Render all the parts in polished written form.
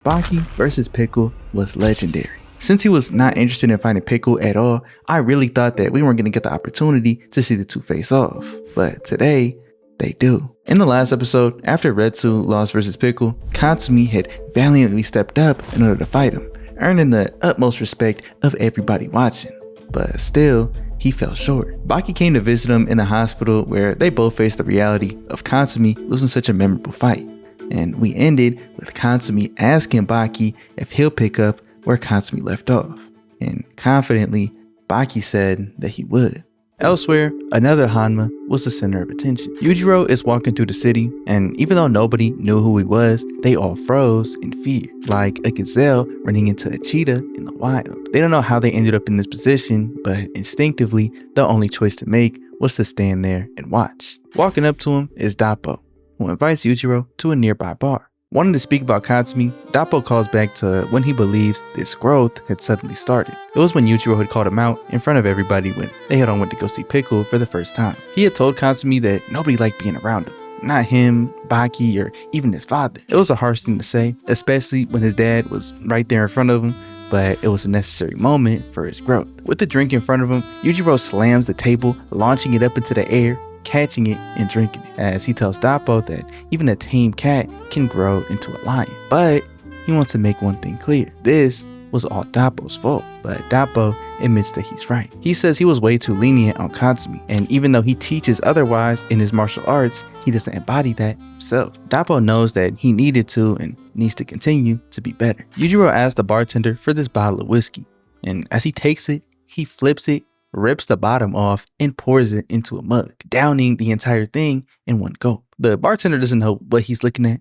Baki versus Pickle was legendary. Since he was not interested in fighting Pickle at all, I really thought that we weren't going to get the opportunity to see the two face off. But today, they do. In the last episode, after Retsu lost versus Pickle, Katsumi had valiantly stepped up in order to fight him, earning the utmost respect of everybody watching. But still, he fell short. Baki came to visit him in the hospital where they both faced the reality of Katsumi losing such a memorable fight. And we ended with Katsumi asking Baki if he'll pick up where Katsumi left off. And confidently, Baki said that he would. Elsewhere, another Hanma was the center of attention. Yujiro is walking through the city, and even though nobody knew who he was, they all froze in fear, like a gazelle running into a cheetah in the wild. They don't know how they ended up in this position, but instinctively, the only choice to make was to stand there and watch. Walking up to him is Doppo, who invites Yujiro to a nearby bar. Wanting to speak about Katsumi, Doppo calls back to when he believes this growth had suddenly started. It was when Yujiro had called him out in front of everybody when they had went to go see Pickle for the first time. He had told Katsumi that nobody liked being around him. Not him, Baki, or even his father. It was a harsh thing to say, especially when his dad was right there in front of him, but it was a necessary moment for his growth. With the drink in front of him, Yujiro slams the table, launching it up into the air, catching it and drinking it, as he tells Doppo that even a tame cat can grow into a lion. But he wants to make one thing clear. This was all Doppo's fault, but Doppo admits that he's right. He says he was way too lenient on Katsumi, and even though he teaches otherwise in his martial arts, he doesn't embody that himself. Doppo knows that he needed to and needs to continue to be better. Yujiro asks the bartender for this bottle of whiskey, and as he takes it, he flips it, rips the bottom off, and pours it into a mug, downing the entire thing in one gulp. The bartender doesn't know what he's looking at,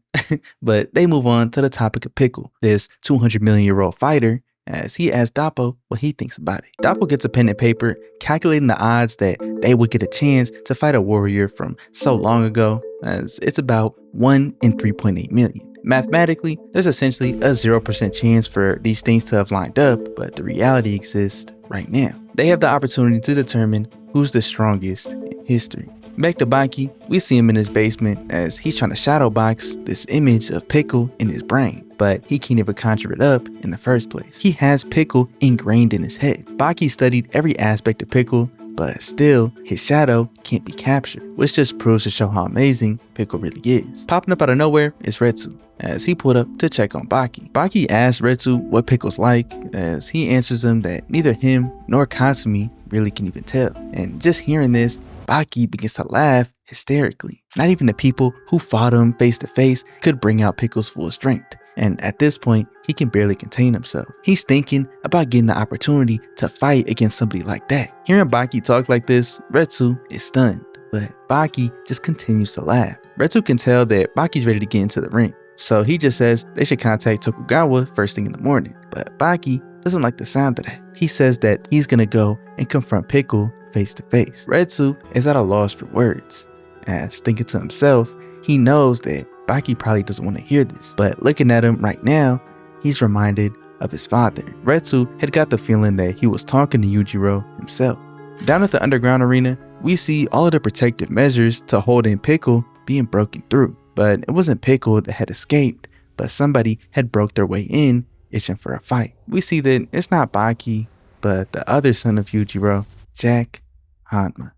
but they move on to the topic of Pickle, this 200 million year old fighter, as he asks Doppo what he thinks about it. Doppo gets a pen and paper, calculating the odds that they would get a chance to fight a warrior from so long ago, as it's about 1 in 3.8 million. Mathematically, there's essentially a 0% chance for these things to have lined up, but the reality exists right now. They have the opportunity to determine who's the strongest in history. Back to Baki, we see him in his basement as he's trying to shadowbox this image of Pickle in his brain, but he can't even conjure it up in the first place. He has Pickle ingrained in his head. Baki studied every aspect of Pickle, but still, his shadow can't be captured, which just proves to show how amazing Pickle really is. Popping up out of nowhere is Retsu, as he pulled up to check on Baki. Baki asks Retsu what Pickle's like, as he answers him that neither him nor Katsumi really can even tell. And just hearing this, Baki begins to laugh hysterically. Not even the people who fought him face to face could bring out Pickle's full strength. And at this point, he can barely contain himself. He's thinking about getting the opportunity to fight against somebody like that. Hearing Baki talk like this, Retsu is stunned, but Baki just continues to laugh. Retsu can tell that Baki's ready to get into the ring, so he just says they should contact Tokugawa first thing in the morning. But Baki doesn't like the sound of that. He says that he's gonna go and confront Pickle face to face. Retsu is at a loss for words, as thinking to himself, he knows that Baki probably doesn't want to hear this, but looking at him right now, he's reminded of his father. Retsu had got the feeling that he was talking to Yujiro himself. Down at the underground arena, we see all of the protective measures to hold in Pickle being broken through, but it wasn't Pickle that had escaped, but somebody had broke their way in, itching for a fight. We see that it's not Baki, but the other son of Yujiro, Jack Hanma.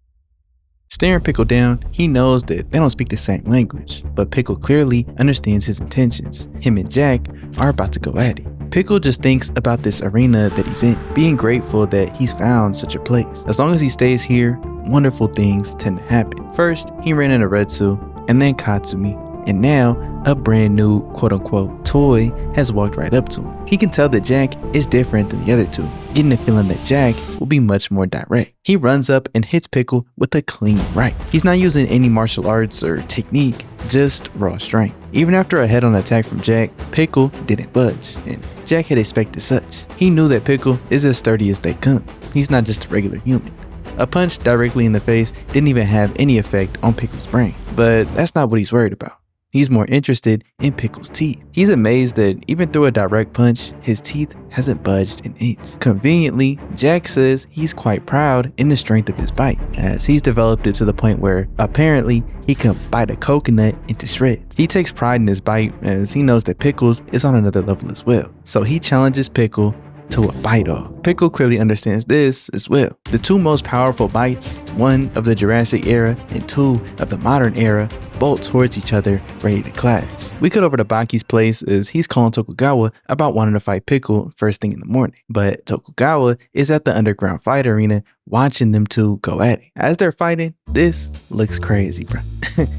Staring Pickle down, he knows that they don't speak the same language, but Pickle clearly understands his intentions. Him and Jack are about to go at it. Pickle just thinks about this arena that he's in, being grateful that he's found such a place. As long as he stays here, wonderful things tend to happen. First, he ran into Retsu, and then Katsumi, and now a brand new quote-unquote toy has walked right up to him. He can tell that Jack is different than the other two, getting the feeling that Jack will be much more direct. He runs up and hits Pickle with a clean right. He's not using any martial arts or technique, just raw strength. Even after a head-on attack from Jack, Pickle didn't budge, and Jack had expected such. He knew that Pickle is as sturdy as they come. He's not just a regular human. A punch directly in the face didn't even have any effect on Pickle's brain, but that's not what he's worried about. He's more interested in Pickle's teeth. He's amazed that even through a direct punch, his teeth hasn't budged an inch. Conveniently, Jack says he's quite proud in the strength of his bite, as he's developed it to the point where apparently he can bite a coconut into shreds. He takes pride in his bite as he knows that Pickles is on another level as well. So he challenges Pickle to a bite-off. Pickle clearly understands this as well. The two most powerful bites, one of the Jurassic era and two of the modern era, bolt towards each other, ready to clash. We cut over to Baki's place as he's calling Tokugawa about wanting to fight Pickle first thing in the morning. But Tokugawa is at the underground fight arena watching them two go at it. As they're fighting, this looks crazy, bro.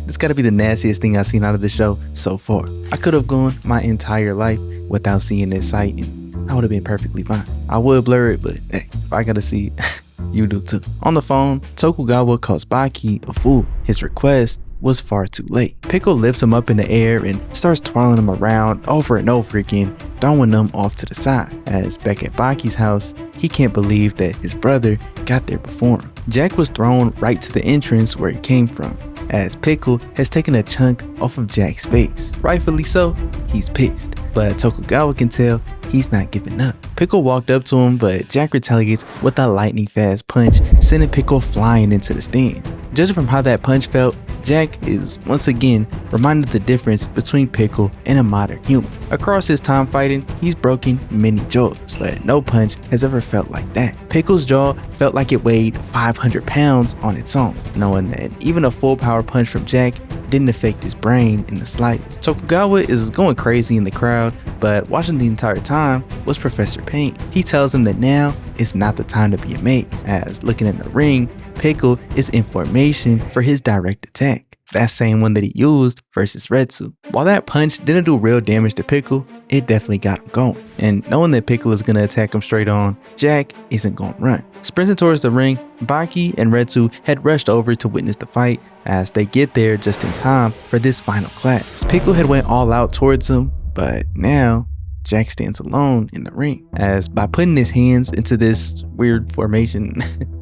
This gotta be the nastiest thing I've seen out of the show so far. I could have gone my entire life without seeing this sight and I would have been perfectly fine. I would blur it, but hey, if I gotta see it, you do too. On the phone, Tokugawa calls Baki a fool. His request was far too late. Pickle lifts him up in the air and starts twirling him around over and over again, throwing them off to the side. As back at Baki's house, he can't believe that his brother got there before him. Jack was thrown right to the entrance where he came from, as Pickle has taken a chunk off of Jack's face. Rightfully so, he's pissed, but Tokugawa can tell he's not giving up. Pickle walked up to him, but Jack retaliates with a lightning fast punch, sending Pickle flying into the stand. Judging from how that punch felt, Jack is once again reminded of the difference between Pickle and a modern human. Across his time fighting, he's broken many jaws, but no punch has ever felt like that. Pickle's jaw felt like it weighed 500 pounds on its own, knowing that even a full power punch from Jack didn't affect his brain in the slightest. Tokugawa is going crazy in the crowd, but watching the entire time was Professor Payne. He tells him that now is not the time to be amazed, as looking in the ring, Pickle is in formation for his direct attack, that same one that he used versus Retsu. While that punch didn't do real damage to Pickle, it definitely got him going. And knowing that Pickle is going to attack him straight on, Jack isn't going to run. Sprinting towards the ring, Baki and Retsu had rushed over to witness the fight as they get there just in time for this final clash. Pickle had went all out towards him, but now Jack stands alone in the ring, as by putting his hands into this weird formation,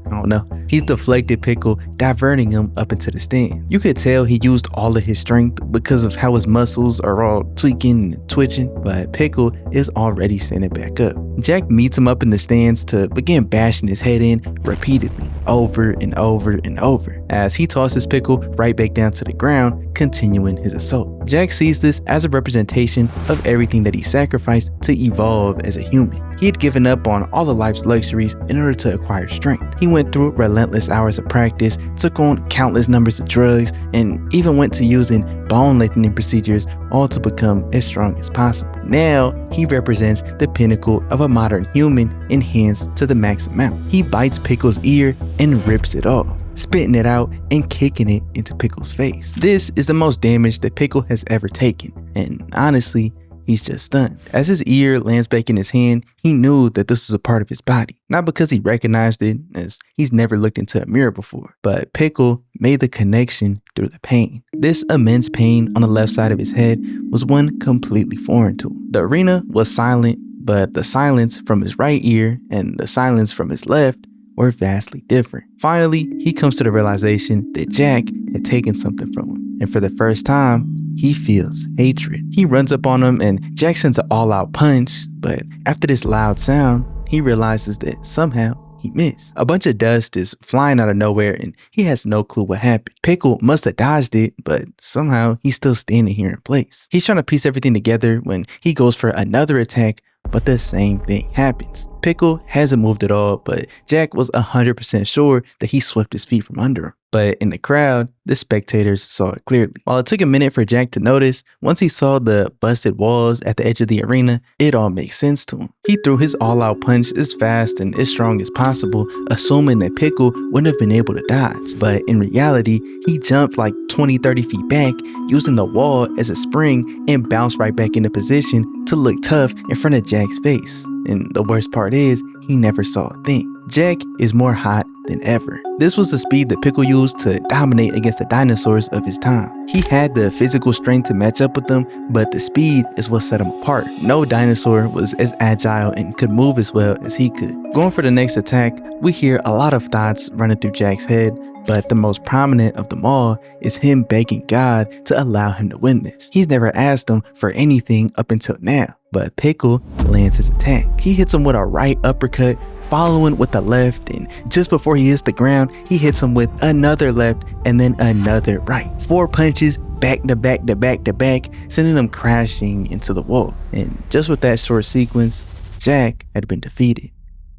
I don't know, he's deflected Pickle, diverting him up into the stand. You could tell he used all of his strength because of how his muscles are all tweaking and twitching, but Pickle is already standing back up. Jack meets him up in the stands to begin bashing his head in repeatedly, over and over and over, as he tosses Pickle right back down to the ground, continuing his assault. Jack sees this as a representation of everything that he sacrificed to evolve as a human. He had given up on all of life's luxuries in order to acquire strength. He went through relentless hours of practice, took on countless numbers of drugs, and even went to using bone lengthening procedures, all to become as strong as possible. Now, he represents the pinnacle of a modern human, enhanced to the max amount. He bites Pickle's ear and rips it off, spitting it out and kicking it into Pickle's face. This is the most damage that Pickle has ever taken, and honestly, he's just stunned. As his ear lands back in his hand, he knew that this was a part of his body. Not because he recognized it, as he's never looked into a mirror before, but Pickle made the connection through the pain. This immense pain on the left side of his head was one completely foreign to him. The arena was silent, but the silence from his right ear and the silence from his left were vastly different. Finally, he comes to the realization that Jack had taken something from him, and for the first time, he feels hatred. He runs up on him and Jack sends an all-out punch, but after this loud sound, he realizes that somehow he missed. A bunch of dust is flying out of nowhere and he has no clue what happened. Pickle must have dodged it, but somehow he's still standing here in place. He's trying to piece everything together when he goes for another attack, but the same thing happens. Pickle hasn't moved at all, but Jack was 100% sure that he swept his feet from under him. But in the crowd, the spectators saw it clearly. While it took a minute for Jack to notice, once he saw the busted walls at the edge of the arena, it all makes sense to him. He threw his all-out punch as fast and as strong as possible, assuming that Pickle wouldn't have been able to dodge. But in reality, he jumped like 20-30 feet back, using the wall as a spring, and bounced right back into position to look tough in front of Jack's face. And the worst part is, he never saw a thing. Jack is more hot than ever. This was the speed that Pickle used to dominate against the dinosaurs of his time. He had the physical strength to match up with them, but the speed is what set him apart. No dinosaur was as agile and could move as well as he could. Going for the next attack, we hear a lot of thoughts running through Jack's head, But the most prominent of them all is him begging God to allow him to win this. He's never asked him for anything up until now, but Pickle lands his attack. He hits him with a right uppercut, following with the left, and just before he hits the ground, he hits him with another left and then another right. 4 punches back to back to back to back, sending him crashing into the wall. And just with that short sequence, Jack had been defeated.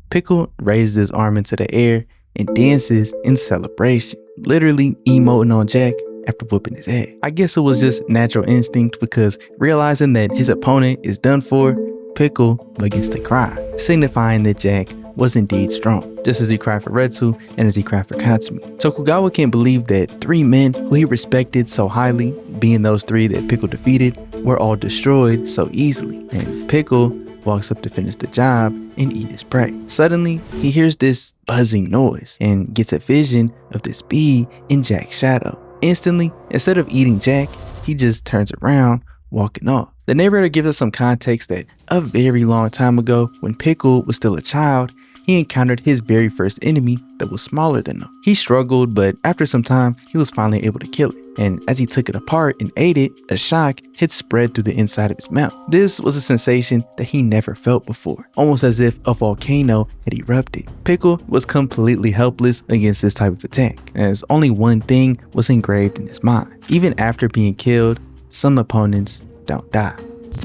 Pickle raises his arm into the air and dances in celebration, literally emoting on Jack after whooping his ass. I guess it was just natural instinct, because realizing that his opponent is done for, Pickle begins to cry, signifying that Jack was indeed strong, just as he cried for Retsu and as he cried for Katsumi. Tokugawa can't believe that 3 men who he respected so highly, being those 3 that Pickle defeated, were all destroyed so easily. And Pickle walks up to finish the job and eat his prey. Suddenly, he hears this buzzing noise and gets a vision of this bee in Jack's shadow. Instantly, instead of eating Jack, he just turns around, walking off. The narrator gives us some context that a very long time ago, when Pickle was still a child, he encountered his very first enemy that was smaller than him. He struggled, but after some time, he was finally able to kill it. And as he took it apart and ate it, a shock had spread through the inside of his mouth. This was a sensation that he never felt before, almost as if a volcano had erupted. Pickle was completely helpless against this type of attack, as only one thing was engraved in his mind. Even after being killed, some opponents don't die.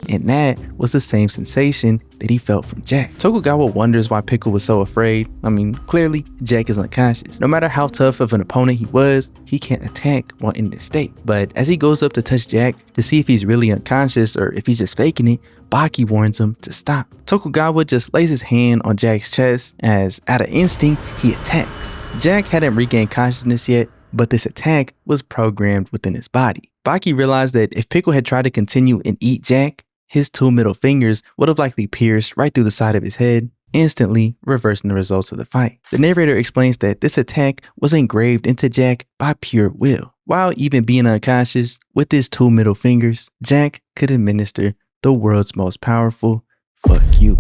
And that was the same sensation that he felt from Jack. Tokugawa wonders why Pickle was so afraid. I mean, clearly Jack is unconscious. No matter how tough of an opponent he was, he can't attack while in this state. But as he goes up to touch Jack to see if he's really unconscious or if he's just faking it, Baki warns him to stop. Tokugawa just lays his hand on Jack's chest as, out of instinct, he attacks. Jack hadn't regained consciousness yet, but this attack was programmed within his body. Baki realized that if Pickle had tried to continue and eat Jack, his 2 middle fingers would have likely pierced right through the side of his head, instantly reversing the results of the fight. The narrator explains that this attack was engraved into Jack by pure will. While even being unconscious, with his 2 middle fingers, Jack could administer the world's most powerful fuck you.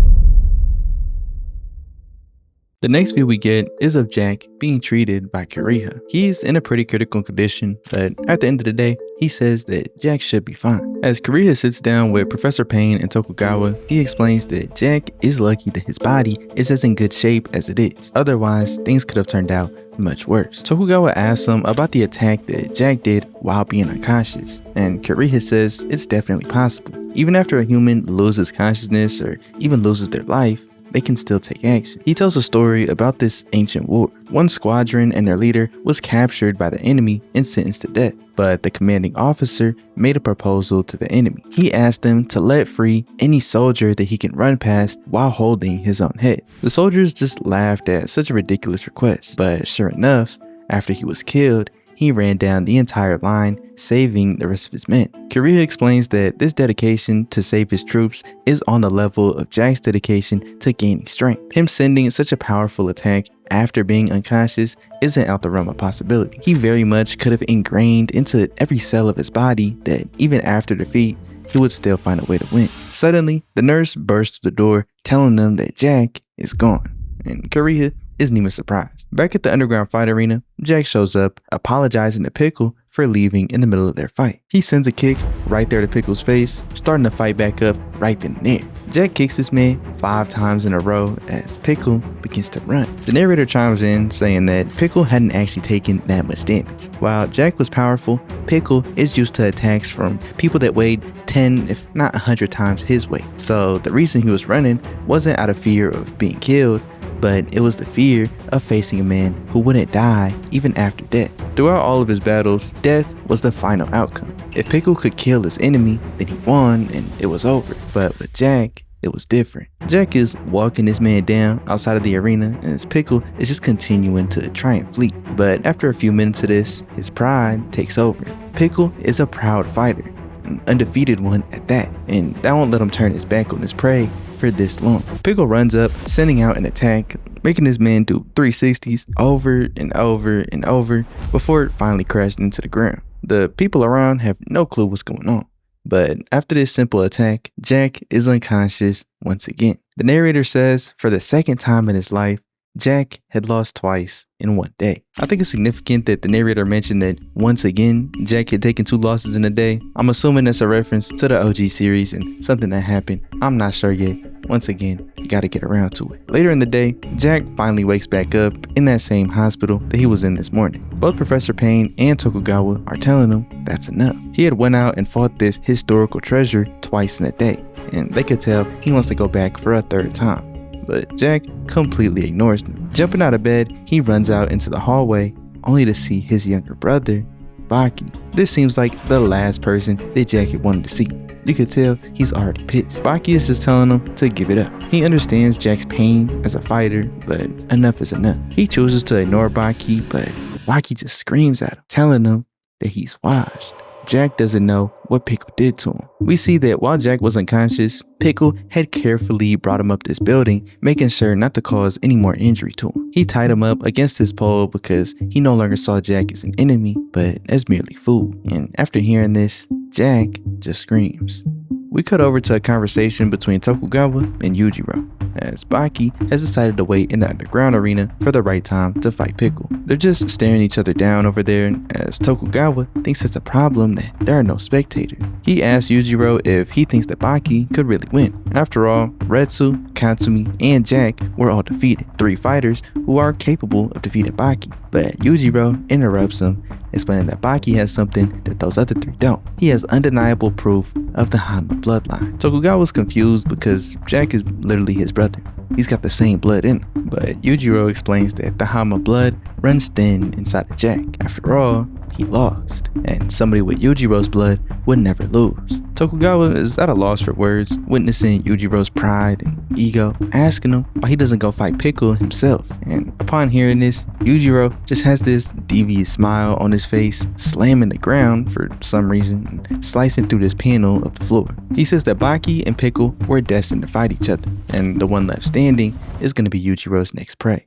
The next view we get is of Jack being treated by Kiriha. He's in a pretty critical condition, but at the end of the day, he says that Jack should be fine. As Kiriha sits down with Professor Pain and Tokugawa, he explains that Jack is lucky that his body is as in good shape as it is. Otherwise, things could have turned out much worse. Tokugawa asks him about the attack that Jack did while being unconscious, and Kiriha says it's definitely possible. Even after a human loses consciousness or even loses their life, they can still take action. He tells a story about this ancient war. One squadron and their leader was captured by the enemy and sentenced to death, but the commanding officer made a proposal to the enemy. He asked them to let free any soldier that he can run past while holding his own head. The soldiers just laughed at such a ridiculous request, but sure enough, after he was killed, he ran down the entire line, saving the rest of his men. Kiriha explains that this dedication to save his troops is on the level of Jack's dedication to gaining strength. Him sending such a powerful attack after being unconscious isn't out the realm of possibility. He very much could have ingrained into every cell of his body that even after defeat, he would still find a way to win. Suddenly, the nurse bursts through the door, telling them that Jack is gone, and Kiriha isn't even surprised. Back at the underground fight arena, Jack shows up, apologizing to Pickle for leaving in the middle of their fight. He sends a kick right there to Pickle's face, starting the fight back up right then and there. Jack kicks this man 5 times in a row as Pickle begins to run. The narrator chimes in, saying that Pickle hadn't actually taken that much damage. While Jack was powerful, Pickle is used to attacks from people that weighed 10, if not 100 times his weight. So the reason he was running wasn't out of fear of being killed, but it was the fear of facing a man who wouldn't die even after death. Throughout all of his battles, death was the final outcome. If Pickle could kill his enemy, then he won and it was over. But with Jack, it was different. Jack is walking this man down outside of the arena, and his Pickle is just continuing to try and flee. But after a few minutes of this, his pride takes over. Pickle is a proud fighter, an undefeated one at that, and that won't let him turn his back on his prey for this long. Pickle runs up, sending out an attack, making this man do 360s over and over and over before it finally crashed into the ground. The people around have no clue what's going on, but after this simple attack, Jack is unconscious once again. The narrator says for the second time in his life, Jack had lost twice in one day. I think it's significant that the narrator mentioned that once again, Jack had taken 2 losses in a day. I'm assuming that's a reference to the OG series and something that happened. I'm not sure yet. Once again, you gotta get around to it. Later in the day, Jack finally wakes back up in that same hospital that he was in this morning. Both Professor Payne and Tokugawa are telling him that's enough. He had went out and fought this historical treasure twice in a day, and they could tell he wants to go back for a 3rd time. But Jack completely ignores them. Jumping out of bed, he runs out into the hallway only to see his younger brother, Baki. This seems like the last person that Jack had wanted to see. You could tell he's already pissed. Baki is just telling him to give it up. He understands Jack's pain as a fighter, but enough is enough. He chooses to ignore Baki, but Baki just screams at him, telling him that he's washed. Jack doesn't know what Pickle did to him. We see that while Jack was unconscious, Pickle had carefully brought him up this building, making sure not to cause any more injury to him. He tied him up against his pole because he no longer saw Jack as an enemy, but as merely food. And after hearing this, Jack just screams. We cut over to a conversation between Tokugawa and Yujiro, as Baki has decided to wait in the underground arena for the right time to fight Pickle. They're just staring each other down over there, as Tokugawa thinks it's a problem that there are no spectators. He asks Yujiro if he thinks that Baki could really win. After all, Retsu, Katsumi, and Jack were all defeated, 3 fighters who are capable of defeating Baki. But Yujiro interrupts him, explaining that Baki has something that those other 3 don't. He has undeniable proof of the Hanma bloodline. Tokugawa's confused because Jack is literally his brother. He's got the same blood in him. But Yujiro explains that the Hanma blood runs thin inside of Jack. After all, he lost, and somebody with Yujiro's blood would never lose. Tokugawa is at a loss for words, witnessing Yujiro's pride and ego, asking him why he doesn't go fight Pickle himself. And upon hearing this, Yujiro just has this devious smile on his face, slamming the ground for some reason and slicing through this panel of the floor. He says that Baki and Pickle were destined to fight each other, and the one left standing is going to be Yujiro's next prey.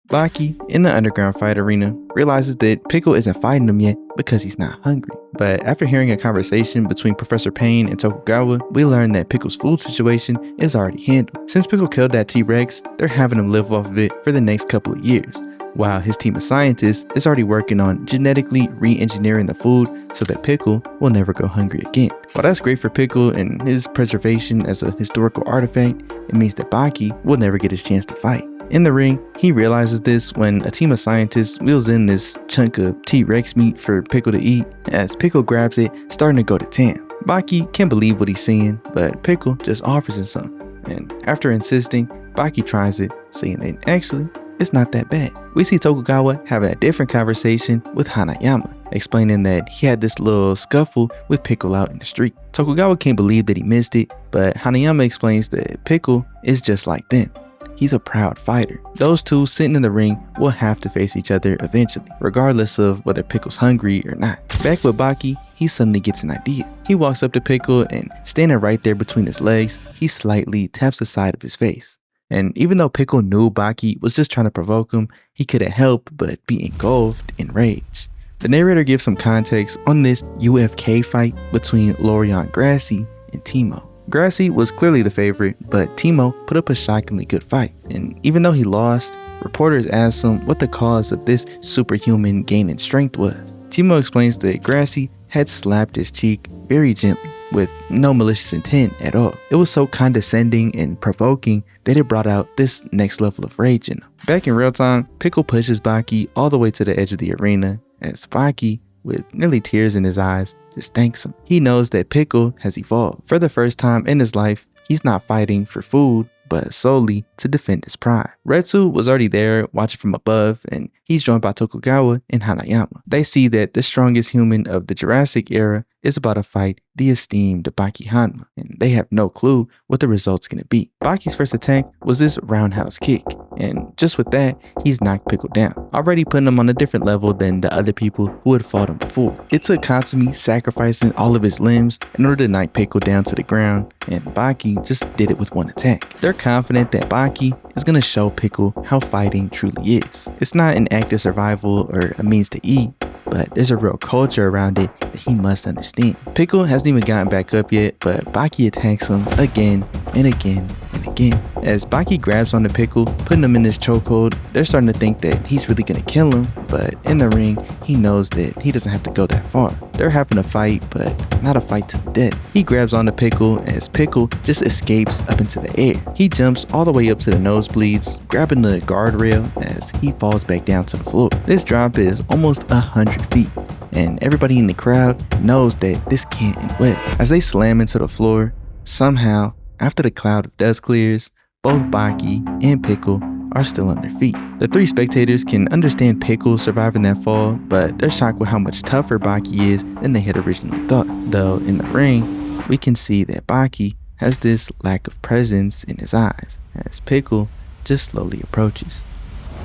Baki, in the underground fight arena, realizes that Pickle isn't fighting him yet because he's not hungry. But after hearing a conversation between Professor Payne and Tokugawa, we learn that Pickle's food situation is already handled. Since Pickle killed that T-Rex, they're having him live off of it for the next couple of years, while his team of scientists is already working on genetically re-engineering the food so that Pickle will never go hungry again. While that's great for Pickle and his preservation as a historical artifact, it means that Baki will never get his chance to fight. In the ring, he realizes this when a team of scientists wheels in this chunk of T-Rex meat for Pickle to eat, as Pickle grabs it, starting to go to town. Baki can't believe what he's seeing, but Pickle just offers him some, and after insisting, Baki tries it, saying that actually, it's not that bad. We see Tokugawa having a different conversation with Hanayama, explaining that he had this little scuffle with Pickle out in the street. Tokugawa can't believe that he missed it, but Hanayama explains that Pickle is just like them. He's a proud fighter. Those two sitting in the ring will have to face each other eventually, regardless of whether Pickle's hungry or not. Back with Baki, he suddenly gets an idea. He walks up to Pickle and standing right there between his legs, he slightly taps the side of his face. And even though Pickle knew Baki was just trying to provoke him, he couldn't help but be engulfed in rage. The narrator gives some context on this UFK fight between Lorian Grassi and Timo. Grassi was clearly the favorite, but Timo put up a shockingly good fight. And even though he lost, reporters asked him what the cause of this superhuman gain in strength was. Timo explains that Grassi had slapped his cheek very gently, with no malicious intent at all. It was so condescending and provoking that it brought out this next level of rage in him. Back in real time, Pickle pushes Baki all the way to the edge of the arena, as Baki, with nearly tears in his eyes, just thanks him. He knows that Pickle has evolved. For the first time in his life, he's not fighting for food, but solely to defend his pride. Retsu was already there watching from above, and he's joined by Tokugawa and Hanayama. They see that the strongest human of the Jurassic era is about to fight the esteemed Baki Hanma, and they have no clue what the result's gonna be. Baki's first attack was this roundhouse kick, and just with that, he's knocked Pickle down, already putting him on a different level than the other people who had fought him before. It took Katsumi sacrificing all of his limbs in order to knock Pickle down to the ground, and Baki just did it with one attack. They're confident that Baki is gonna show Pickle how fighting truly is. It's not an act of survival or a means to eat, but there's a real culture around it that he must understand. Pickle hasn't even gotten back up yet, but Baki attacks him again and again and again. again. As Baki grabs onto Pickle, putting him in this chokehold, they're starting to think that he's really gonna kill him, but in the ring, he knows that he doesn't have to go that far. They're having a fight, but not a fight to the death. He grabs onto Pickle as Pickle just escapes up into the air. He jumps all the way up to the nosebleeds, grabbing the guardrail as he falls back down to the floor. This drop is almost 100 feet. And everybody in the crowd knows that this can't end well. As they slam into the floor, somehow, after the cloud of dust clears, both Baki and Pickle are still on their feet. The three spectators can understand Pickle surviving that fall, but they're shocked with how much tougher Baki is than they had originally thought. Though in the ring, we can see that Baki has this lack of presence in his eyes, as Pickle just slowly approaches.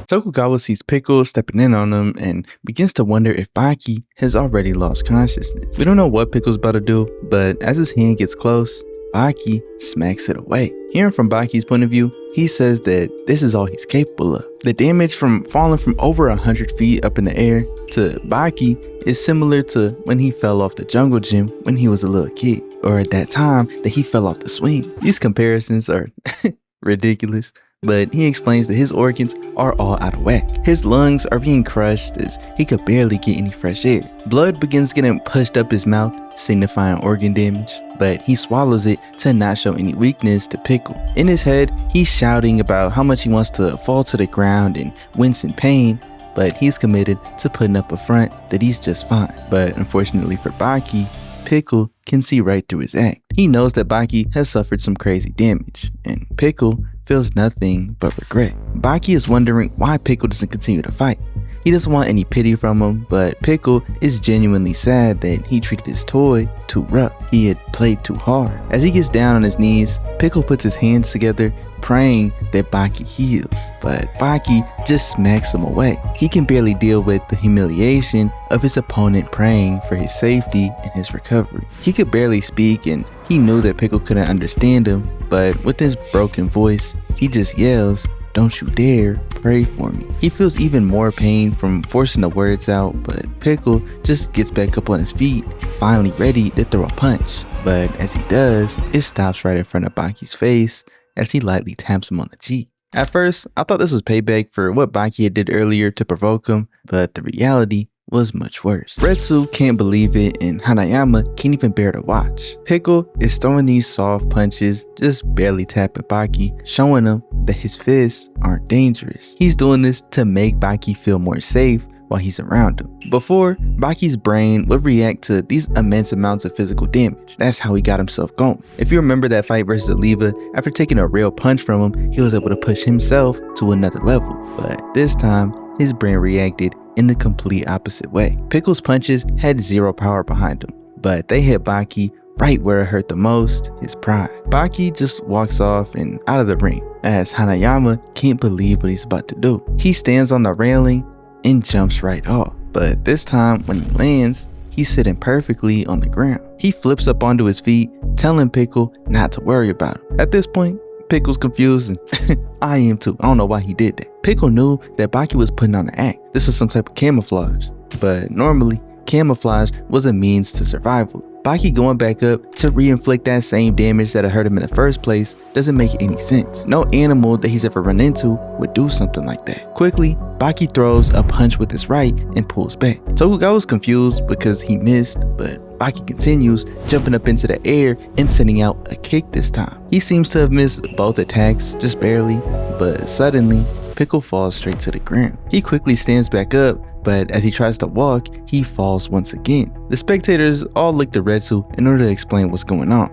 Tokugawa sees Pickle stepping in on him and begins to wonder if Baki has already lost consciousness. We don't know what Pickle's about to do, but as his hand gets close, Baki smacks it away. Hearing from Baki's point of view, he says that this is all he's capable of. The damage from falling from over 100 feet up in the air to Baki is similar to when he fell off the jungle gym when he was a little kid, or at that time that he fell off the swing. These comparisons are ridiculous. But he explains that his organs are all out of whack. His lungs are being crushed as he could barely get any fresh air. Blood begins getting pushed up his mouth, signifying organ damage, but he swallows it to not show any weakness to Pickle. In his head, he's shouting about how much he wants to fall to the ground and wince in pain, but he's committed to putting up a front that he's just fine. But unfortunately for Baki, Pickle can see right through his act. He knows that Baki has suffered some crazy damage, and Pickle feels nothing but regret. Baki is wondering why Pickle doesn't continue to fight. He doesn't want any pity from him, but Pickle is genuinely sad that he treated his toy too rough. He had played too hard. As he gets down on his knees, Pickle puts his hands together, praying that Baki heals, but Baki just smacks him away. He can barely deal with the humiliation of his opponent praying for his safety and his recovery. He could barely speak, and he knew that Pickle couldn't understand him, but with his broken voice, he just yells, "Don't you dare pray for me." He feels even more pain from forcing the words out, but Pickle just gets back up on his feet, finally ready to throw a punch. But as he does, it stops right in front of Baki's face as he lightly taps him on the cheek. At first, I thought this was payback for what Baki had did earlier to provoke him, but the reality was much worse. Retsu can't believe it, and Hanayama can't even bear to watch. Pickle is throwing these soft punches, just barely tapping Baki, showing him that his fists aren't dangerous. He's doing this to make Baki feel more safe while he's around him. Before, Baki's brain would react to these immense amounts of physical damage. That's how he got himself going. If you remember that fight versus Oliva, after taking a real punch from him, he was able to push himself to another level. But this time, his brain reacted in the complete opposite way. Pickle's punches had zero power behind them, but they hit Baki right where it hurt the most, his pride. Baki just walks off and out of the ring, as Hanayama can't believe what he's about to do. He stands on the railing and jumps right off, but this time when he lands, he's sitting perfectly on the ground. He flips up onto his feet, telling Pickle not to worry about him. At this point, Pickle's confused, and I am too. I don't know why he did that. Pickle knew that Baki was putting on an act. This was some type of camouflage, but normally camouflage was a means to survival. Baki going back up to re-inflict that same damage that hurt him in the first place doesn't make any sense. No animal that he's ever run into would do something like that. Quickly, Baki throws a punch with his right and pulls back. Tokugawa was confused because he missed, but Baki continues, jumping up into the air and sending out a kick this time. He seems to have missed both attacks, just barely, but suddenly, Pickle falls straight to the ground. He quickly stands back up, but as he tries to walk, he falls once again. The spectators all look to Retsu in order to explain what's going on,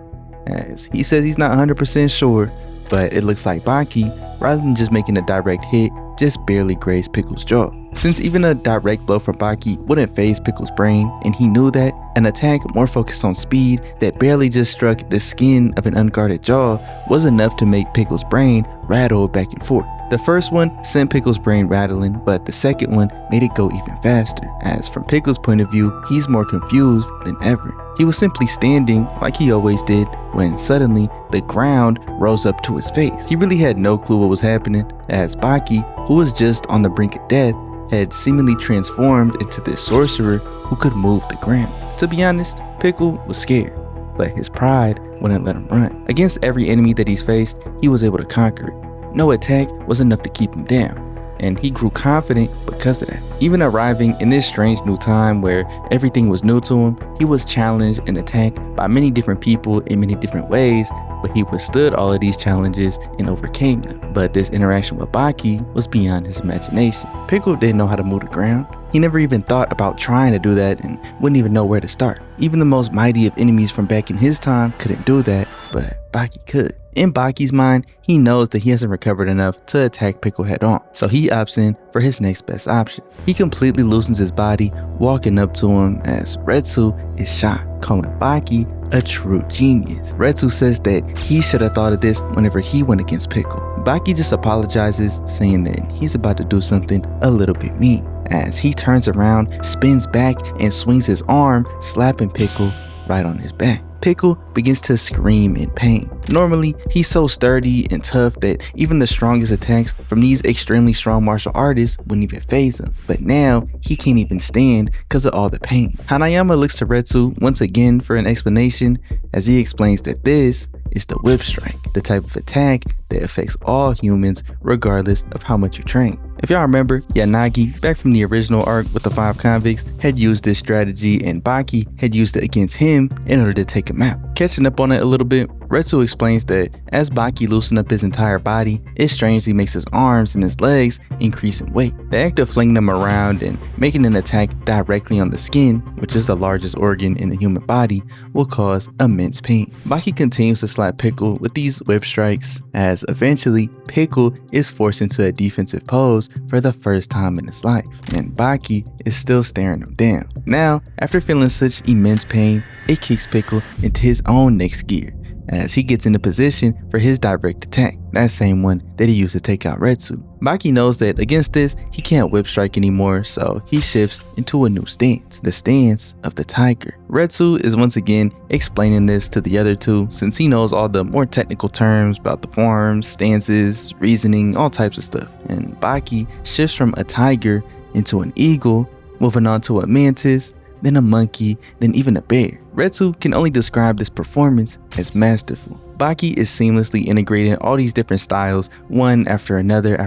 as he says he's not 100% sure, but it looks like Baki, rather than just making a direct hit, just barely grazed Pickle's jaw. Since even a direct blow from Baki wouldn't phase Pickle's brain, and he knew that, an attack more focused on speed that barely just struck the skin of an unguarded jaw was enough to make Pickle's brain rattle back and forth. The first one sent Pickle's brain rattling, but the second one made it go even faster, as from Pickle's point of view, he's more confused than ever. He was simply standing like he always did when suddenly the ground rose up to his face. He really had no clue what was happening, as Baki, who was just on the brink of death, had seemingly transformed into this sorcerer who could move the ground. To be honest, Pickle was scared. but his pride wouldn't let him run. Against every enemy that he's faced, he was able to conquer it. No attack was enough to keep him down, and he grew confident because of that. Even arriving in this strange new time where everything was new to him, he was challenged and attacked by many different people in many different ways, but he withstood all of these challenges and overcame them. But this interaction with Baki was beyond his imagination. Pickle didn't know how to move the ground. He never even thought about trying to do that and wouldn't even know where to start. Even the most mighty of enemies from back in his time couldn't do that, but Baki could. In Baki's mind, he knows that he hasn't recovered enough to attack Pickle head on, so he opts in for his next best option. He completely loosens his body, walking up to him as Retsu is shocked, calling Baki a true genius. Retsu says that he should have thought of this whenever he went against Pickle. Baki just apologizes, saying that he's about to do something a little bit mean, as he turns around, spins back, and swings his arm, slapping Pickle right on his back. Pickle begins to scream in pain. Normally, he's so sturdy and tough that even the strongest attacks from these extremely strong martial artists wouldn't even faze him. But now, he can't even stand because of all the pain. Hanayama looks to Retsu once again for an explanation, as he explains that this is the whip strike, the type of attack that affects all humans regardless of how much you train. If y'all remember, Yanagi, back from the original arc with the 5 convicts, had used this strategy, and Baki had used it against him in order to take him out. Catching up on it a little bit, Retsu explains that as Baki loosened up his entire body, it strangely makes his arms and his legs increase in weight. The act of flinging them around and making an attack directly on the skin, which is the largest organ in the human body, will cause immense pain. Baki continues to slap Pickle with these whip strikes, as eventually Pickle is forced into a defensive pose for the first time in his life, and Baki is still staring him down. Now, after feeling such immense pain, it kicks Pickle into his own next gear, as he gets into position for his direct attack, that same one that he used to take out Retsu. Baki knows that against this, he can't whip strike anymore, so he shifts into a new stance, the stance of the tiger. Retsu is once again explaining this to the other two, since he knows all the more technical terms about the forms, stances, reasoning, all types of stuff. And Baki shifts from a tiger into an eagle, moving on to a mantis, then a monkey, then even a bear. Retsu can only describe this performance as masterful. Baki is seamlessly integrating all these different styles, one after another,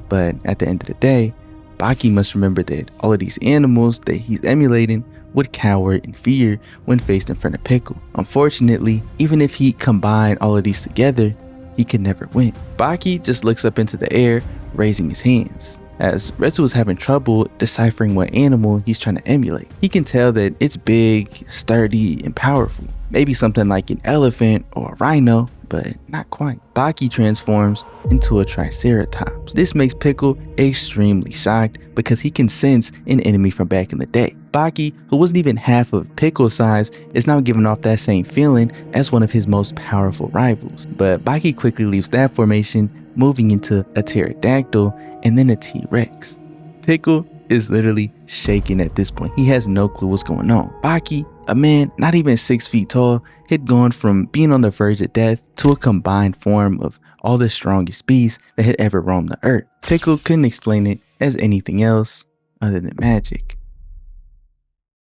but at the end of the day, Baki must remember that all of these animals that he's emulating would cower in fear when faced in front of Pickle. Unfortunately, even if he combined all of these together, he could never win. Baki just looks up into the air, raising his hands, as Retsu is having trouble deciphering what animal he's trying to emulate. He can tell that it's big, sturdy, and powerful. Maybe something like an elephant or a rhino, but not quite. Baki transforms into a triceratops. This makes Pickle extremely shocked because he can sense an enemy from back in the day. Baki, who wasn't even half of Pickle's size, is now giving off that same feeling as one of his most powerful rivals. But Baki quickly leaves that formation, moving into a pterodactyl and then a T-Rex. Pickle is literally shaking at this point. He has no clue what's going on. Baki, a man not even 6 feet tall, had gone from being on the verge of death to a combined form of all the strongest beasts that had ever roamed the earth. Pickle couldn't explain it as anything else other than magic.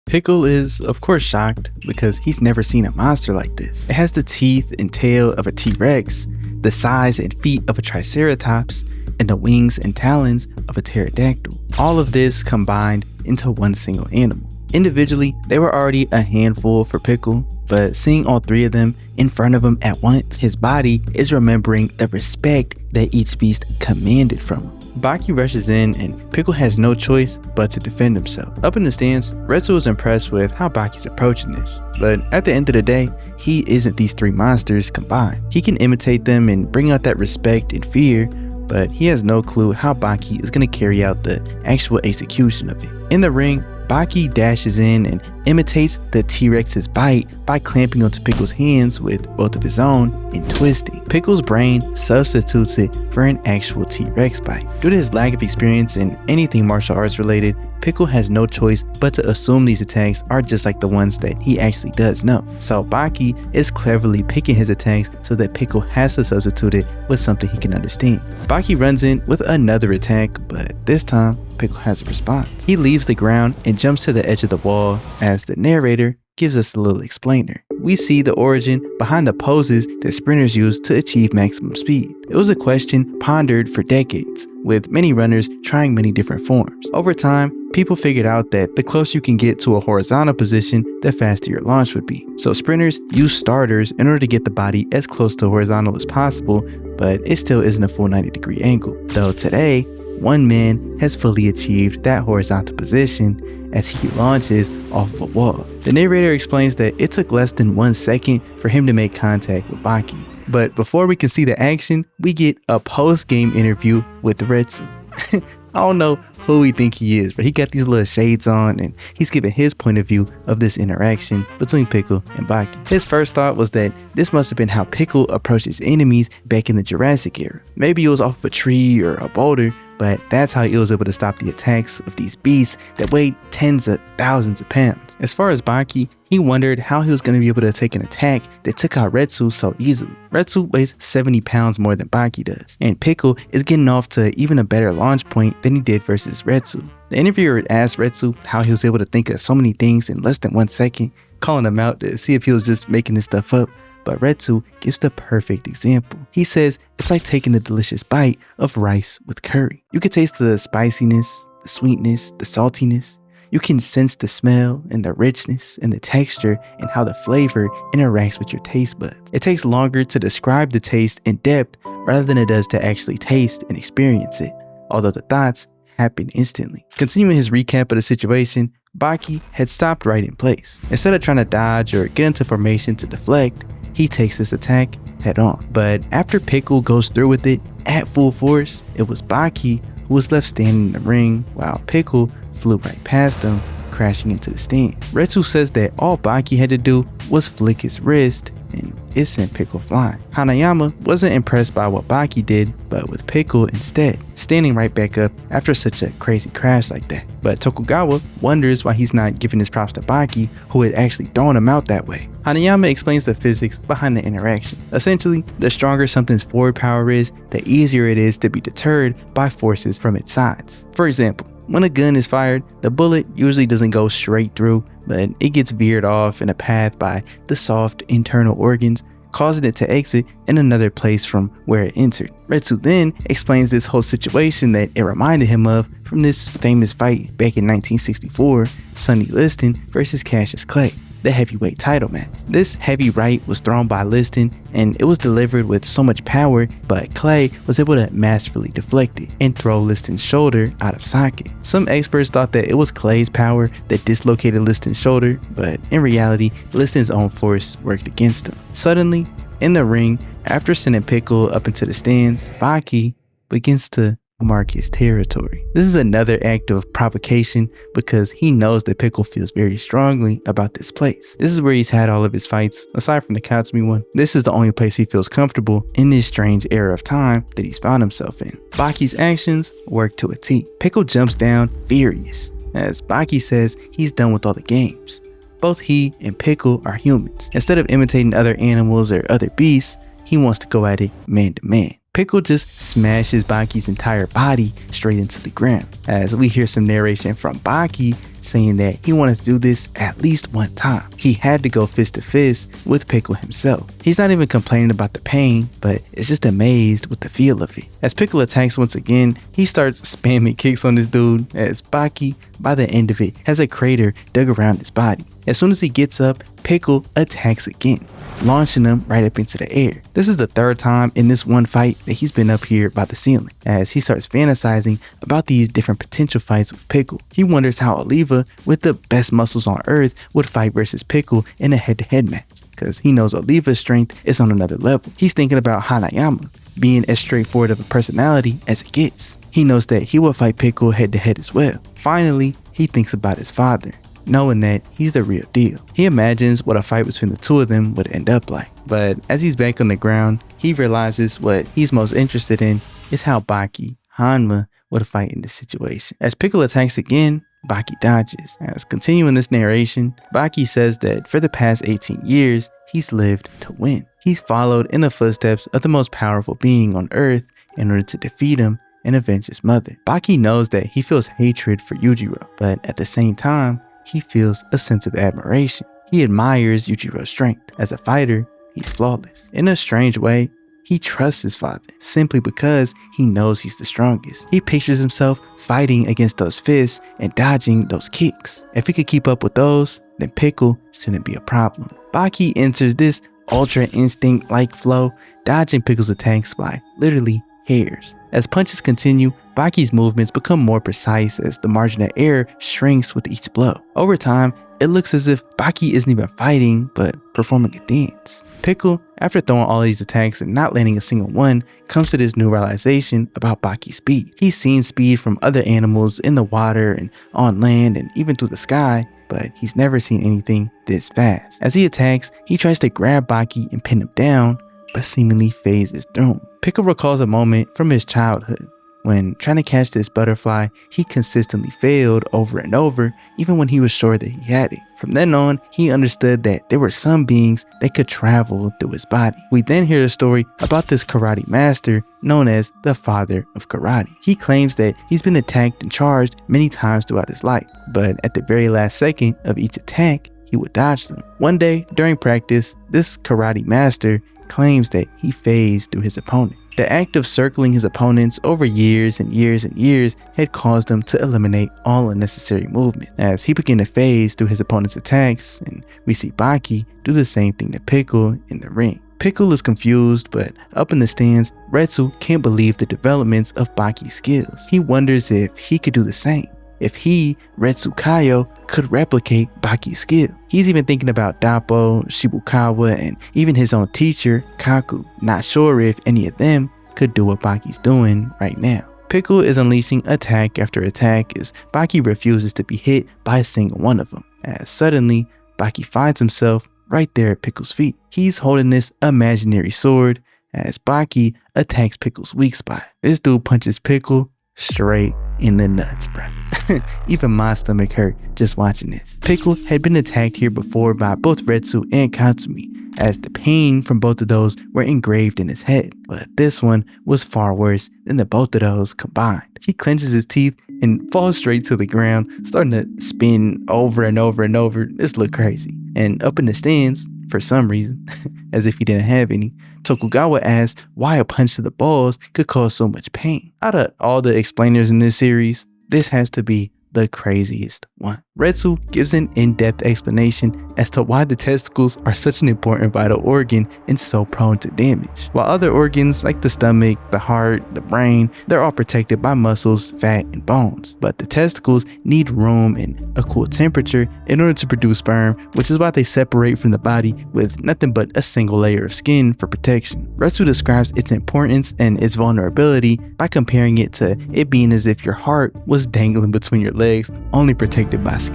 Pickle is, of course, shocked because he's never seen a monster like this. It has the teeth and tail of a T-Rex, the size and feet of a triceratops, and the wings and talons of a pterodactyl. All of this combined into one single animal. Individually, they were already a handful for Pickle, but seeing all 3 of them in front of him at once, his body is remembering the respect that each beast commanded from him. Baki rushes in and Pickle has no choice but to defend himself. Up in the stands, Retsu is impressed with how Baki's approaching this, but at the end of the day, he isn't these 3 monsters combined. He can imitate them and bring out that respect and fear, but he has no clue how Baki is going to carry out the actual execution of it. In the ring, Baki dashes in and imitates the T-Rex's bite by clamping onto Pickle's hands with both of his own and twisting. Pickle's brain substitutes it for an actual T-Rex bite. Due to his lack of experience in anything martial arts related, Pickle has no choice but to assume these attacks are just like the ones that he actually does know. So Baki is cleverly picking his attacks so that Pickle has to substitute it with something he can understand. Baki runs in with another attack, but this time Pickle has a response. He leaves the ground and jumps to the edge of the wall as the narrator gives us a little explainer. We see the origin behind the poses that sprinters use to achieve maximum speed. It was a question pondered for decades, with many runners trying many different forms. Over time, people figured out that the closer you can get to a horizontal position, the faster your launch would be. So sprinters use starters in order to get the body as close to horizontal as possible, but it still isn't a full 90-degree angle. Though today, one man has fully achieved that horizontal position as he launches off of a wall. The narrator explains that it took less than 1 second for him to make contact with Baki. But before we can see the action, we get a post-game interview with Retsu. I don't know who we think he is, but he got these little shades on and he's giving his point of view of this interaction between Pickle and Baki. His first thought was that this must have been how Pickle approached his enemies back in the Jurassic era. Maybe it was off of a tree or a boulder, but that's how he was able to stop the attacks of these beasts that weighed tens of thousands of pounds. As far as Baki, he wondered how he was going to be able to take an attack that took out Retsu so easily. Retsu weighs 70 pounds more than Baki does, and Pickle is getting off to even a better launch point than he did versus Retsu. The interviewer asked Retsu how he was able to think of so many things in less than 1 second, calling him out to see if he was just making this stuff up. But Retsu gives the perfect example. He says it's like taking a delicious bite of rice with curry. You can taste the spiciness, the sweetness, the saltiness. You can sense the smell and the richness and the texture and how the flavor interacts with your taste buds. It takes longer to describe the taste in depth rather than it does to actually taste and experience it, although the thoughts happen instantly. Continuing his recap of the situation, Baki had stopped right in place. Instead of trying to dodge or get into formation to deflect, he takes this attack head on. But after Pickle goes through with it at full force, it was Baki who was left standing in the ring while Pickle flew right past him, crashing into the stand. Retsu says that all Baki had to do was flick his wrist and it sent Pickle flying. Hanayama wasn't impressed by what Baki did, but with Pickle instead, standing right back up after such a crazy crash like that. But Tokugawa wonders why he's not giving his props to Baki, who had actually thrown him out that way. Hanayama explains the physics behind the interaction. Essentially, the stronger something's forward power is, the easier it is to be deterred by forces from its sides. For example, when a gun is fired, the bullet usually doesn't go straight through, but it gets veered off in a path by the soft internal organs, causing it to exit in another place from where it entered. Retsu then explains this whole situation that it reminded him of from this famous fight back in 1964, Sonny Liston versus Cassius Clay, the heavyweight title match. This heavy right was thrown by Liston and it was delivered with so much power, but Clay was able to masterfully deflect it and throw Liston's shoulder out of socket. Some experts thought that it was Clay's power that dislocated Liston's shoulder, but in reality, Liston's own force worked against him. Suddenly, in the ring, after sending Pickle up into the stands, Baki begins to mark his territory. This is another act of provocation because he knows that Pickle feels very strongly about this place. This is where he's had all of his fights, aside from the Katsumi one. This is the only place he feels comfortable in this strange era of time that he's found himself in. Baki's actions work to a T. Pickle jumps down furious as Baki says he's done with all the games. Both he and Pickle are humans. Instead of imitating other animals or other beasts, he wants to go at it man to man. Pickle just smashes Baki's entire body straight into the ground, as we hear some narration from Baki saying that he wanted to do this at least one time. He had to go fist to fist with Pickle himself. He's not even complaining about the pain, but is just amazed with the feel of it. As Pickle attacks once again, he starts spamming kicks on this dude, as Baki, by the end of it, has a crater dug around his body. As soon as he gets up, Pickle attacks again, launching him right up into the air. This is the third time in this one fight that he's been up here by the ceiling, as he starts fantasizing about these different potential fights with Pickle. He wonders how Oliva, with the best muscles on earth, would fight versus Pickle in a head-to-head match, because he knows Oliva's strength is on another level. He's thinking about Hanayama being as straightforward of a personality as it gets. He knows that he will fight Pickle head-to-head as well. Finally, he thinks about his father, knowing that he's the real deal. He imagines what a fight between the two of them would end up like. But as he's back on the ground, he realizes what he's most interested in is how Baki, Hanma, would fight in this situation. As Pickle attacks again, Baki dodges. As continuing this narration, Baki says that for the past 18 years, he's lived to win. He's followed in the footsteps of the most powerful being on Earth in order to defeat him and avenge his mother. Baki knows that he feels hatred for Yujiro, but at the same time, he feels a sense of admiration. He admires Yujiro's strength. As a fighter, he's flawless. In a strange way, he trusts his father simply because he knows he's the strongest. He pictures himself fighting against those fists and dodging those kicks. If he could keep up with those, then Pickle shouldn't be a problem. Baki enters this ultra instinct-like flow, dodging Pickle's attacks by literally hairs. As punches continue, Baki's movements become more precise as the margin of error shrinks with each blow. Over time, it looks as if Baki isn't even fighting, but performing a dance. Pickle, after throwing all these attacks and not landing a single one, comes to this new realization about Baki's speed. He's seen speed from other animals in the water and on land and even through the sky, but he's never seen anything this fast. As he attacks, he tries to grab Baki and pin him down, but seemingly fades his throne. Pickle recalls a moment from his childhood. When trying to catch this butterfly, he consistently failed over and over, even when he was sure that he had it. From then on, he understood that there were some beings that could travel through his body. We then hear a story about this karate master known as the father of karate. He claims that he's been attacked and charged many times throughout his life, but at the very last second of each attack, he would dodge them. One day, during practice, this karate master claims that he phased through his opponent. The act of circling his opponents over years and years and years had caused him to eliminate all unnecessary movement. As he began to phase through his opponent's attacks, and we see Baki do the same thing to Pickle in the ring. Pickle is confused, but up in the stands, Retsu can't believe the developments of Baki's skills. He wonders if he could do the same. If he, Retsu Kaio, could replicate Baki's skill. He's even thinking about Doppo, Shibukawa, and even his own teacher, Kaku. Not sure if any of them could do what Baki's doing right now. Pickle is unleashing attack after attack as Baki refuses to be hit by a single one of them. As suddenly, Baki finds himself right there at Pickle's feet. He's holding this imaginary sword as Baki attacks Pickle's weak spot. This dude punches Pickle straight in the nuts, bro. Even my stomach hurt just watching this. Pickle had been attacked here before by both Retsu and Katsumi, as the pain from both of those were engraved in his head. But this one was far worse than the both of those combined. He clenches his teeth and falls straight to the ground, starting to spin over and over and over. This looked crazy. And up in the stands, for some reason, as if he didn't have any, Tokugawa asked why a punch to the balls could cause so much pain. Out of all the explainers in this series, this has to be the craziest one. Retsu gives an in-depth explanation as to why the testicles are such an important vital organ and so prone to damage. While other organs like the stomach, the heart, the brain, they're all protected by muscles, fat, and bones. But the testicles need room and a cool temperature in order to produce sperm, which is why they separate from the body with nothing but a single layer of skin for protection. Retsu describes its importance and its vulnerability by comparing it to it being as if your heart was dangling between your legs, only protected by skin.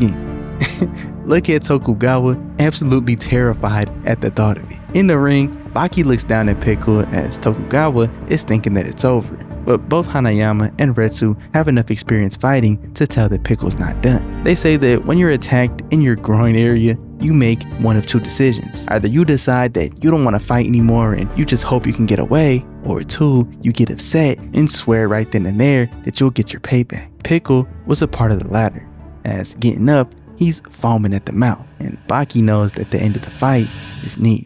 Look at Tokugawa, absolutely terrified at the thought of it. In the ring, Baki looks down at Pickle as Tokugawa is thinking that it's over. But both Hanayama and Retsu have enough experience fighting to tell that Pickle's not done. They say that when you're attacked in your groin area, you make one of two decisions. Either you decide that you don't want to fight anymore and you just hope you can get away, or two, you get upset and swear right then and there that you'll get your payback. Pickle was a part of the latter. As getting up, he's foaming at the mouth, and Baki knows that the end of the fight is near.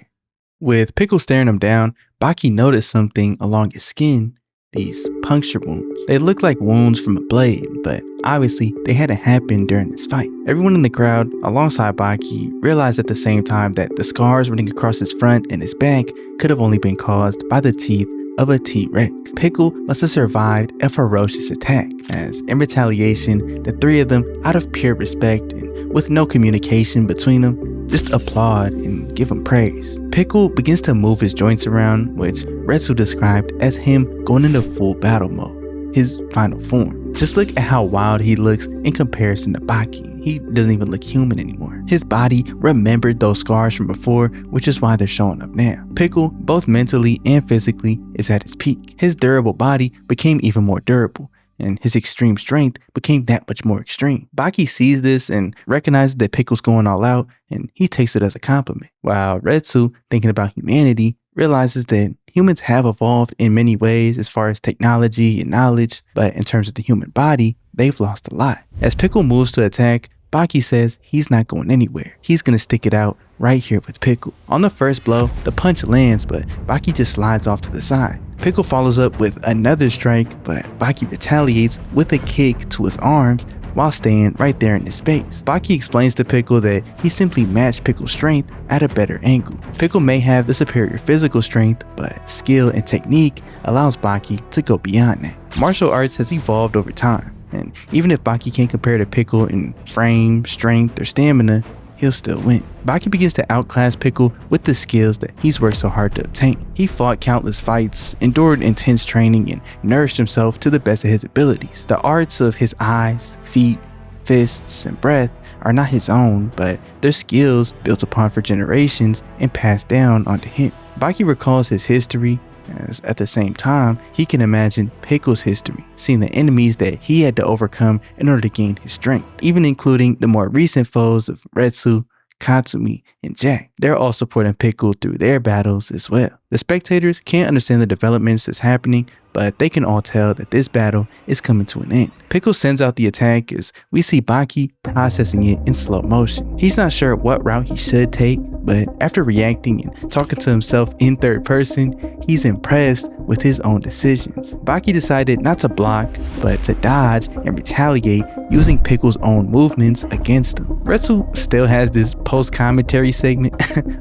With Pickle staring him down, Baki noticed something along his skin, these puncture wounds. They look like wounds from a blade, but obviously they hadn't happened during this fight. Everyone in the crowd, alongside Baki, realized at the same time that the scars running across his front and his back could have only been caused by the teeth of a T-Rex. Pickle must have survived a ferocious attack, as in retaliation, the three of them, out of pure respect and with no communication between them, just applaud and give him praise. Pickle begins to move his joints around, which Retsu described as him going into full battle mode, his final form. Just look at how wild he looks in comparison to Baki. He doesn't even look human anymore. His body remembered those scars from before, which is why they're showing up now. Pickle, both mentally and physically, is at his peak. His durable body became even more durable, and his extreme strength became that much more extreme. Baki sees this and recognizes that Pickle's going all out, and he takes it as a compliment. While Retsu, thinking about humanity, realizes that humans have evolved in many ways as far as technology and knowledge, but in terms of the human body, they've lost a lot. As Pickle moves to attack, Baki says he's not going anywhere. He's gonna stick it out right here with Pickle. On the first blow, the punch lands, but Baki just slides off to the side. Pickle follows up with another strike, but Baki retaliates with a kick to his arms while staying right there in his space. Baki explains to Pickle that he simply matched Pickle's strength at a better angle. Pickle may have the superior physical strength, but skill and technique allows Baki to go beyond that. Martial arts has evolved over time, and even if Baki can't compare to Pickle in frame, strength, or stamina, he'll still win. Baki begins to outclass Pickle with the skills that he's worked so hard to obtain. He fought countless fights, endured intense training, and nourished himself to the best of his abilities. The arts of his eyes, feet, fists, and breath are not his own, but they're skills built upon for generations and passed down onto him. Baki recalls his history, as at the same time, he can imagine Pickle's history, seeing the enemies that he had to overcome in order to gain his strength, even including the more recent foes of Retsu, Katsumi, and Jack. They're all supporting Pickle through their battles as well. The spectators can't understand the developments that's happening, but they can all tell that this battle is coming to an end. Pickle sends out the attack as we see Baki processing it in slow motion. He's not sure what route he should take, but after reacting and talking to himself in third person, he's impressed with his own decisions. Baki decided not to block, but to dodge and retaliate using Pickle's own movements against him. Retsu still has this post-commentary segment.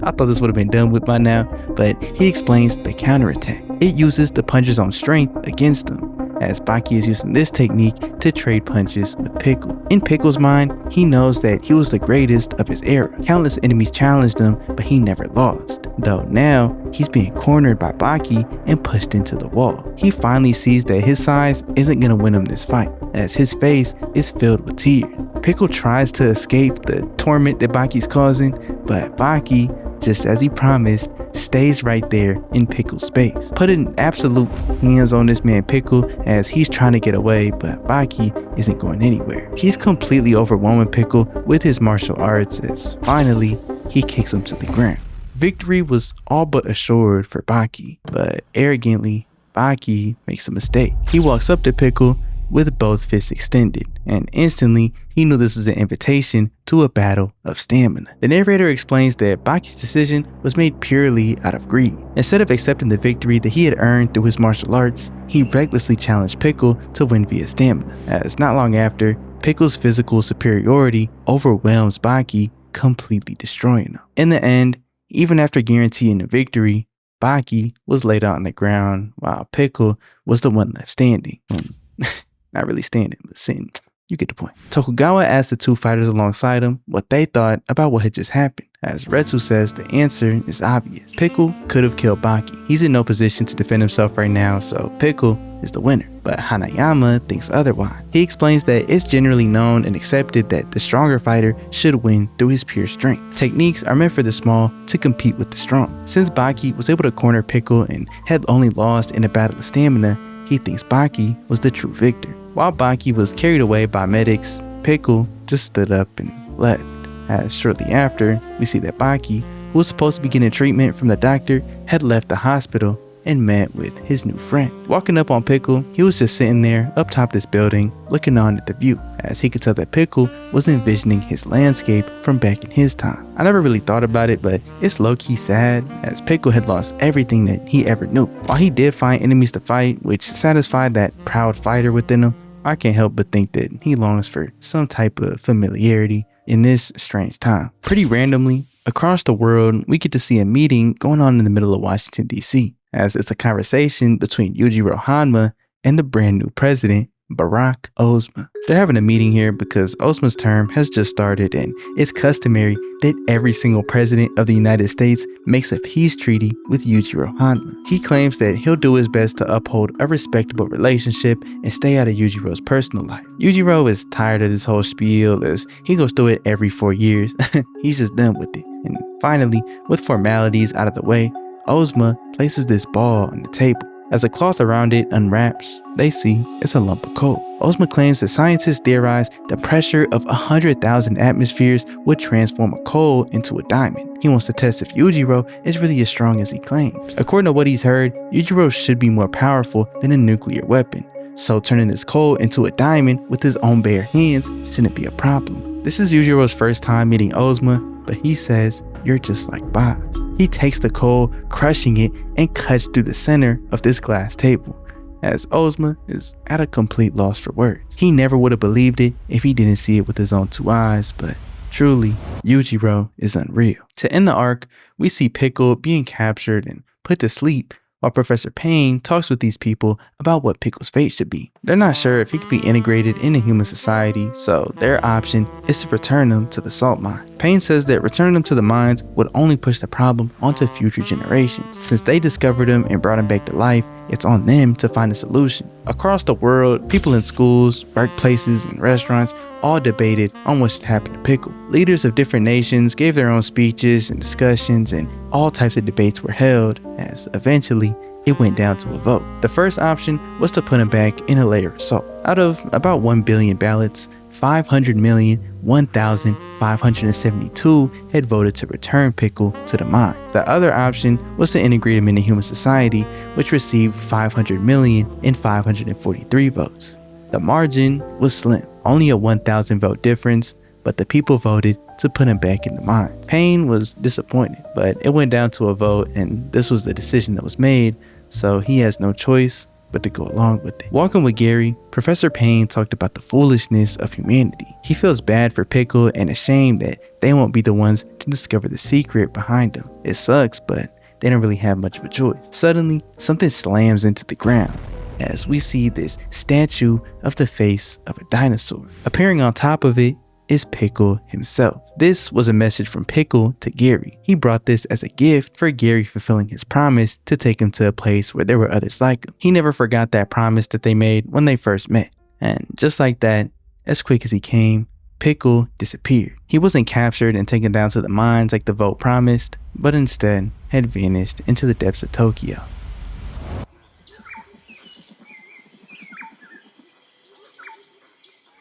I thought this would have been done with by now, but he explains the counterattack. It uses the puncher's own strength against him, as Baki is using this technique to trade punches with Pickle. In Pickle's mind, he knows that he was the greatest of his era. Countless enemies challenged him, but he never lost. Though now, he's being cornered by Baki and pushed into the wall. He finally sees that his size isn't gonna win him this fight, as his face is filled with tears. Pickle tries to escape the torment that Baki's causing, but Baki, just as he promised, stays right there in Pickle's space, putting absolute hands on this man Pickle as he's trying to get away, but Baki isn't going anywhere. He's completely overwhelming Pickle with his martial arts as finally he kicks him to the ground. Victory was all but assured for Baki, but arrogantly, Baki makes a mistake. He walks up to Pickle with both fists extended, and instantly he knew this was an invitation to a battle of stamina. The narrator explains that Baki's decision was made purely out of greed. Instead of accepting the victory that he had earned through his martial arts, he recklessly challenged Pickle to win via stamina, as not long after, Pickle's physical superiority overwhelms Baki, completely destroying him. In the end, even after guaranteeing the victory, Baki was laid out on the ground while Pickle was the one left standing. Not really standing, but sitting. You get the point. Tokugawa asked the two fighters alongside him what they thought about what had just happened, as Retsu says the answer is obvious. Pickle could have killed Baki. He's in no position to defend himself right now, so Pickle is the winner. But Hanayama thinks otherwise. He explains that it's generally known and accepted that the stronger fighter should win through his pure strength. Techniques are meant for the small to compete with the strong. Since Baki was able to corner Pickle and had only lost in a battle of stamina, he thinks Baki was the true victor. While Baki was carried away by medics, Pickle just stood up and left. As shortly after, we see that Baki, who was supposed to be getting treatment from the doctor, had left the hospital and met with his new friend. Walking up on Pickle, he was just sitting there up top this building, looking on at the view, as he could tell that Pickle was envisioning his landscape from back in his time. I never really thought about it, but it's low-key sad, as Pickle had lost everything that he ever knew. While he did find enemies to fight, which satisfied that proud fighter within him, I can't help but think that he longs for some type of familiarity in this strange time. Pretty randomly, across the world, we get to see a meeting going on in the middle of Washington, D.C., as it's a conversation between Yujiro Hanma and the brand new president, Barack Obama. They're having a meeting here because Obama's term has just started, and it's customary that every single president of the United States makes a peace treaty with Yujiro Hanma. He claims that he'll do his best to uphold a respectable relationship and stay out of Yujiro's personal life. Yujiro is tired of this whole spiel, as he goes through it every 4 years. He's just done with it. And finally, with formalities out of the way, Ozma places this ball on the table. As the cloth around it unwraps, they see it's a lump of coal. Ozma claims that scientists theorize the pressure of 100,000 atmospheres would transform a coal into a diamond. He wants to test if Yujiro is really as strong as he claims. According to what he's heard, Yujiro should be more powerful than a nuclear weapon, so turning this coal into a diamond with his own bare hands shouldn't be a problem. This is Yujiro's first time meeting Ozma, but he says, "You're just like Bob." He takes the coal, crushing it, and cuts through the center of this glass table, as Ozma is at a complete loss for words. He never would have believed it if he didn't see it with his own 2 eyes, but truly, Yujiro is unreal. To end the arc, we see Pickle being captured and put to sleep, while Professor Payne talks with these people about what Pickle's fate should be. They're not sure if he could be integrated into human society, so their option is to return him to the salt mine. Payne says that returning him to the mines would only push the problem onto future generations. Since they discovered him and brought him back to life, it's on them to find a solution. Across the world, people in schools, workplaces, and restaurants all debated on what should happen to Pickle. Leaders of different nations gave their own speeches and discussions, and all types of debates were held, as eventually it went down to a vote. The first option was to put him back in a layer of salt. Out of about 1 billion ballots, 500,001,572 had voted to return Pickle to the mines. The other option was to integrate him into human society, which received 500,543 votes. The margin was slim, only a 1,000 vote difference, but the people voted to put him back in the mines. Payne was disappointed, but it went down to a vote, and this was the decision that was made, so he has no choice but to go along with it. Walking with Gary, Professor Payne talked about the foolishness of humanity. He feels bad for Pickle and ashamed that they won't be the ones to discover the secret behind him. It sucks, but they don't really have much of a choice. Suddenly, something slams into the ground, as we see this statue of the face of a dinosaur. Appearing on top of it is Pickle himself. This was a message from Pickle to Gary. He brought this as a gift for Gary fulfilling his promise to take him to a place where there were others like him. He never forgot that promise that they made when they first met. And just like that, as quick as he came, Pickle disappeared. He wasn't captured and taken down to the mines like the vote promised, but instead had vanished into the depths of Tokyo.